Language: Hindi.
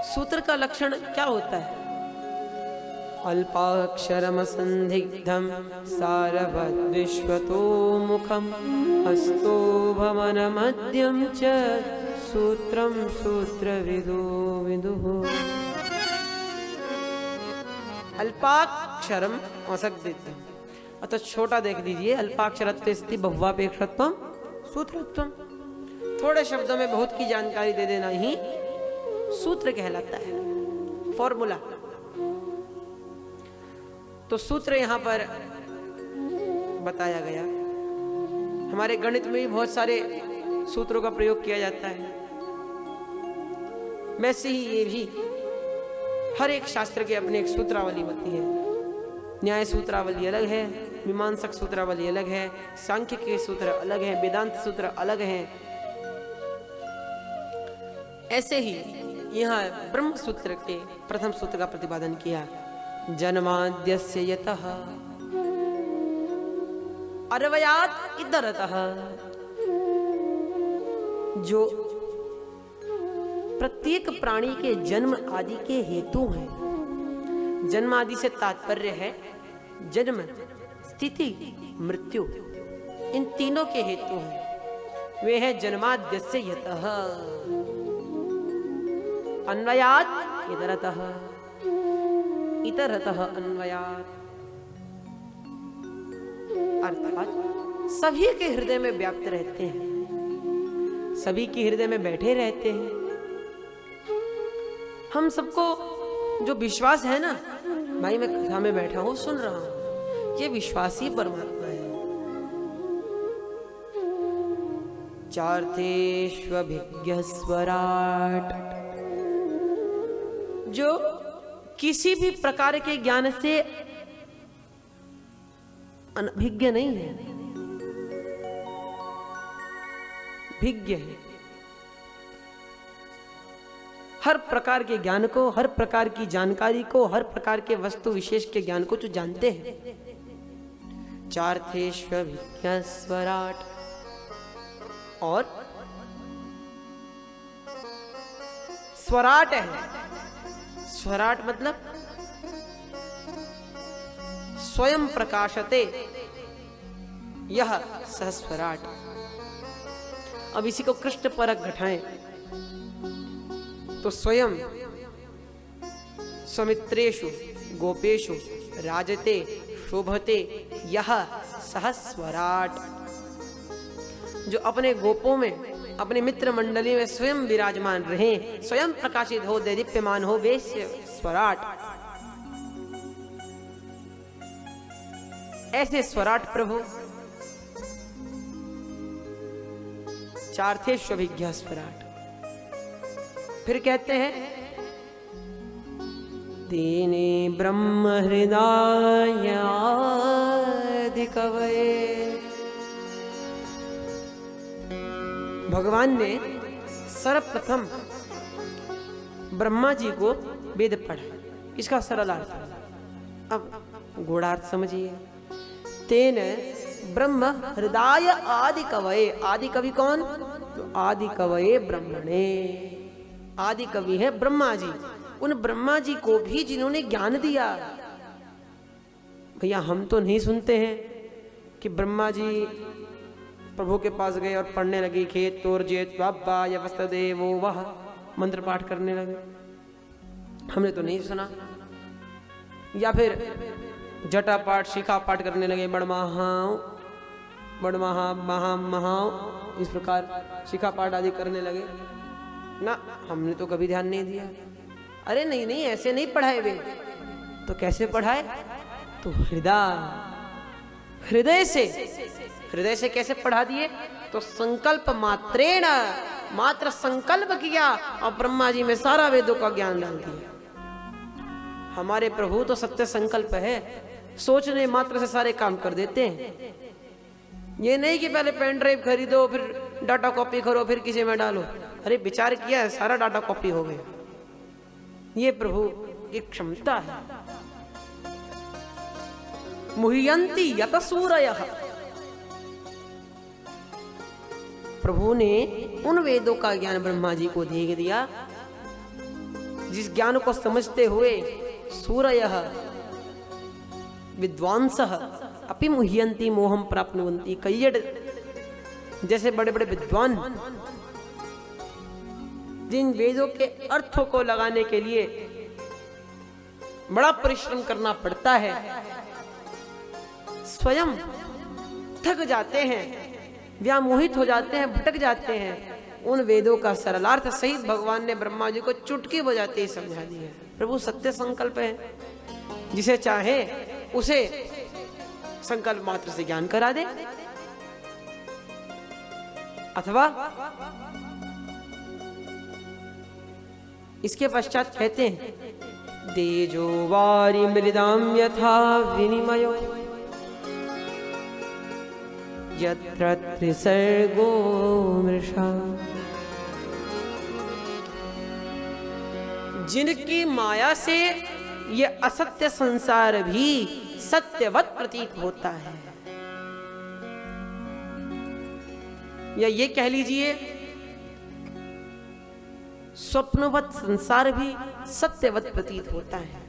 सूत्र का लक्षण क्या होता है? अल्पाक्षरम संदिग्धम सारवद्विश्वतो मुखम हस्तो भवन मध्यम च सूत्रम सूत्रविदो विदुः। अल्पाक्षरम असंदिग्धम, अतः छोटा देख लीजिए। अल्पाक्षरत्व स्थिति बहुवापेक्षत्वम सूत्रत्वम। थोड़े शब्दों में बहुत की जानकारी दे देना ही सूत्र कहलाता है, फॉर्मूला। तो सूत्र यहां पर बताया गया। हमारे गणित में भी बहुत सारे सूत्रों का प्रयोग किया जाता है, वैसे ही ये भी हर एक शास्त्र के अपने एक सूत्रावली होती है। न्याय सूत्रावली अलग है, मीमांसक सूत्रावली अलग है, सांख्य के सूत्र अलग है, वेदांत सूत्र अलग है। ऐसे ही यहाँ ब्रह्म सूत्र के प्रथम सूत्र का प्रतिपादन किया। जन्माद्यस्य यतः अर्वयात् इतरतः, जो प्रत्येक प्राणी के जन्म आदि के हेतु हैं। जन्म आदि से तात्पर्य है जन्म, स्थिति, मृत्यु, इन तीनों के हेतु हैं। वे है जन्माद्यस्य यतः अन्वयात् इतरतः, इतरतः अन्वयात्, अर्थात सभी के हृदय में व्याप्त रहते हैं, सभी के हृदय में बैठे रहते हैं। हम सबको जो विश्वास है ना, भाई मैं कथा में बैठा हूं सुन रहा हूं, ये विश्वास ही परमात्मा है। चार्थेष्वभिज्ञ स्वराट, जो किसी भी प्रकार के ज्ञान से अनभिज्ञ नहीं है, भिज्ञ है। हर प्रकार के ज्ञान को, हर प्रकार की जानकारी को, हर प्रकार के वस्तु विशेष के ज्ञान को जो जानते हैं। चार्थेष्वभिज्ञ स्वराट, और स्वराट है। स्वराट मतलब स्वयं प्रकाशते यह सह स्वराट। अब इसी को कृष्ण परक घटाएं तो स्वयं स्वमित्रेषु गोपेषु राजते शोभते यह सह स्वराट, जो अपने गोपों में, अपने मित्र मंडली में स्वयं विराजमान रहे, स्वयं प्रकाशित हो, दीप्यमान हो, वे स्वराट। ऐसे स्वराट प्रभु चार्थेष्वभिज्ञ स्वराट। फिर कहते हैं तेने ब्रह्म हृदय आदि कवये, भगवान ने सर्वप्रथम ब्रह्मा जी को वेद पढ़ा। इसका सरल अर्थ, अब गूढ़ार्थ समझिए। तेन ब्रह्म हृदय आदि कवये, आदि कवि कौन? तो आदि कवये ब्रह्मणे, आदि कवि है ब्रह्मा जी। उन ब्रह्मा जी को भी जिन्होंने ज्ञान दिया। भैया हम तो नहीं सुनते हैं कि ब्रह्मा जी प्रभु के पास गए और पढ़ने लगे, खेत तोर्जेत बाबा या वस्तदेवो वह मंत्र पाठ करने लगे। हमने तो नहीं सुना। या फिर जटा पाठ, शिखा पाठ करने लगे, बड़महाओ बड़महा महा महाओ, इस प्रकार शिखा पाठ आदि करने लगे ना। हमने तो कभी ध्यान नहीं दिया। अरे नहीं नहीं, ऐसे नहीं पढ़ाए वे। तो कैसे पढ़ाए? तो हृदय से, हृदय से कैसे पढ़ा दिए? तो संकल्प मात्रेण, मात्र संकल्प किया और ब्रह्मा जी में सारा वेदों का ज्ञान डाल दिया। हमारे प्रभु तो सत्य संकल्प है, सोचने मात्र से सारे काम कर देते हैं। ये नहीं कि पहले पेन ड्राइव खरीदो, फिर डाटा कॉपी करो, फिर किसी में डालो। अरे विचार किया है, सारा डाटा कॉपी हो गया। ये प्रभु की क्षमता है। मुह्यन्ति यत सूरयः, प्रभु ने उन वेदों का ज्ञान ब्रह्मा जी को दे दिया जिस ज्ञान को समझते हुए सूरयः विद्वांसः अपि मुह्यन्ति मोहं प्राप्नुवन्ति। कैयड जैसे बड़े बड़े विद्वान जिन वेदों के अर्थों को लगाने के लिए बड़ा परिश्रम करना पड़ता है, स्वयं थक जाते हैं, व्यामोहित हो जाते हैं, भटक जाते हैं, उन वेदों का सरलार्थ सहित भगवान ने ब्रह्मा जी को चुटकी बजाते ही समझा दिया। प्रभु सत्य संकल्प है, जिसे चाहे उसे संकल्प मात्र से ज्ञान करा दे, अथवा इसके पश्चात कहते हैं तेजो वारी मृदाम यथा विनिमयो यत्र त्रिसर्गो मृषा। जिनकी माया से ये असत्य संसार भी सत्यवत प्रतीत होता है, या ये कह लीजिए स्वप्नवत संसार भी सत्यवत प्रतीत होता है।